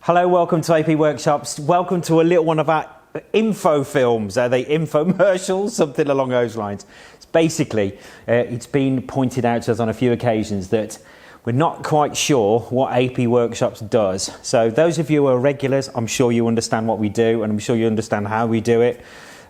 Hello, welcome to AP Workshops. Welcome to a little one of our info films. Are they infomercials? Something along those lines. It's basically, it's been pointed out to us on a few occasions that we're not quite sure what AP Workshops does. So those of you who are regulars, I'm sure you understand what we do, and I'm sure you understand how we do it.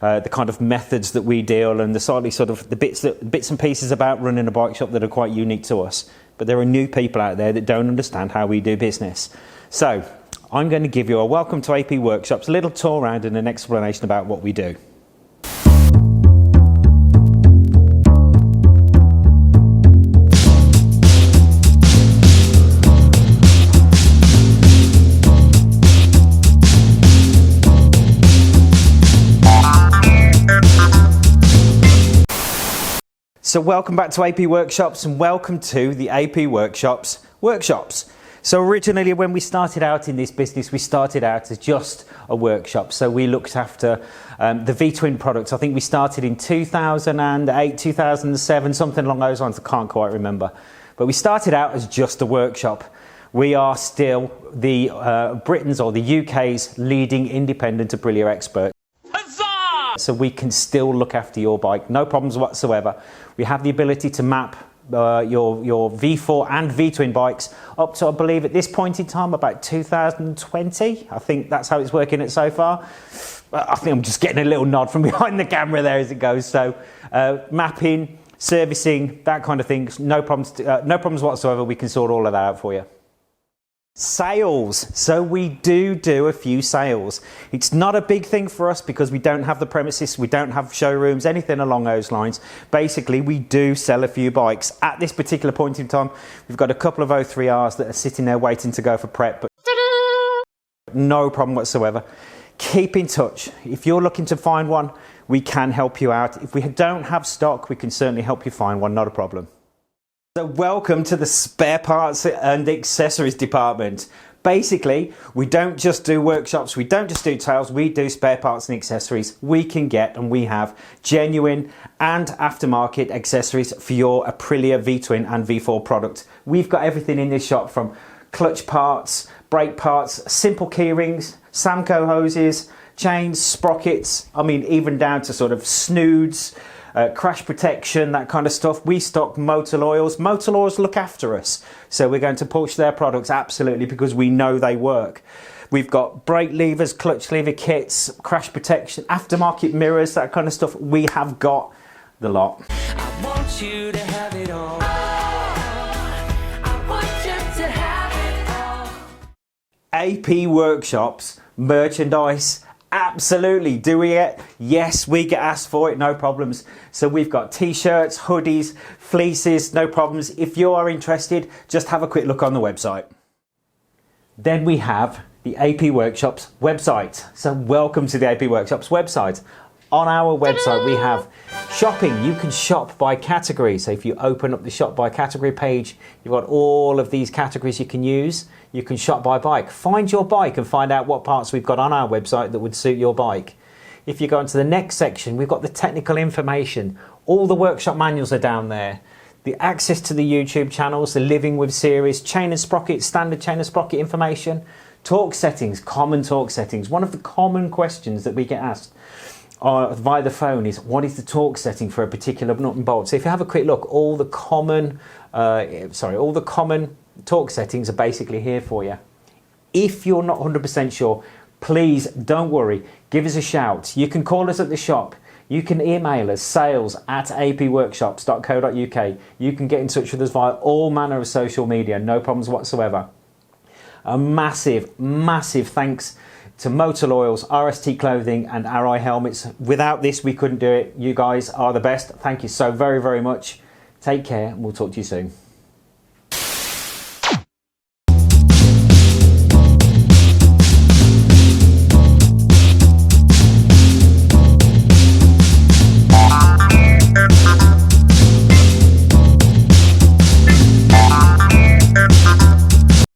The kind of methods that we deal, and the slightly sort of the bits and pieces about running a bike shop that are quite unique to us. But there are new people out there that don't understand how we do business. So I'm going to give you a welcome to AP Workshops, a little tour around and an explanation about what we do. So welcome back to AP Workshops and welcome to the AP Workshops workshops. So originally when we started out in this business, we started out as just a workshop. So we looked after the V-twin products. I think we started in 2008, 2007, something along those lines. I can't quite remember. But we started out as just a workshop. We are still the Britain's or the UK's leading independent Aprilia expert. So we can still look after your bike, no problems whatsoever. We have the ability to map your V4 and V-twin bikes up to, I believe, at this point in time, about 2020. I think that's how it's working it so far. I think I'm just getting a little nod from behind the camera there as it goes. So mapping, servicing, that kind of thing, no problems whatsoever. We can sort all of that out for you. Sales. So we do a few sales. It's not a big thing for us because we don't have the premises, we don't have showrooms, anything along those lines. Basically, we do sell a few bikes. At this particular point in time, we've got a couple of 03Rs that are sitting there waiting to go for prep, but no problem whatsoever. Keep in touch. If you're looking to find one, we can help you out. If we don't have stock, we can certainly help you find one, not a problem. So welcome to the spare parts and accessories department. Basically, we don't just do workshops, we don't just do tails, we do spare parts and accessories. We can get, and we have, genuine and aftermarket accessories for your Aprilia V-twin and V4 product. We've got everything in this shop from clutch parts, brake parts, simple key rings, Samco hoses, chains, sprockets, I mean even down to sort of snoods, crash protection, that kind of stuff. We stock Motul oils. Motul oils look after us. So we're going to push their products absolutely because we know they work. We've got brake levers, clutch lever kits, crash protection, aftermarket mirrors, that kind of stuff. We have got the lot. I want you to have it all. I want you to have it all. AP Workshops, merchandise. Absolutely. Do we get? Yes, we get asked for it, no problems. So we've got t-shirts, hoodies, fleeces, no problems. If you are interested, just have a quick look on the website. Then we have the AP Workshops website. So welcome to the AP Workshops website. On our website, we have shopping. You can shop by category. So if you open up the shop by category page, you've got all of these categories you can use. You can shop by bike. Find your bike and find out what parts we've got on our website that would suit your bike. If you go into the next section, we've got the technical information. All the workshop manuals are down there. The access to the YouTube channels, the Living With series, chain and sprocket, standard chain and sprocket information, torque settings, common torque settings. One of the common questions that we get asked via the phone is, what is the torque setting for a particular nut and bolt? So if you have a quick look, all the common torque settings are basically here for you. If you're not 100% sure, please don't worry, give us a shout. You can call us at the shop, you can email us sales@apworkshops.co.uk. You can get in touch with us via all manner of social media, no problems whatsoever. A massive thanks to Motul Oils, RST Clothing and ARAI Helmets. Without this, we couldn't do it. You guys are the best. Thank you so very much. Take care and we'll talk to you soon.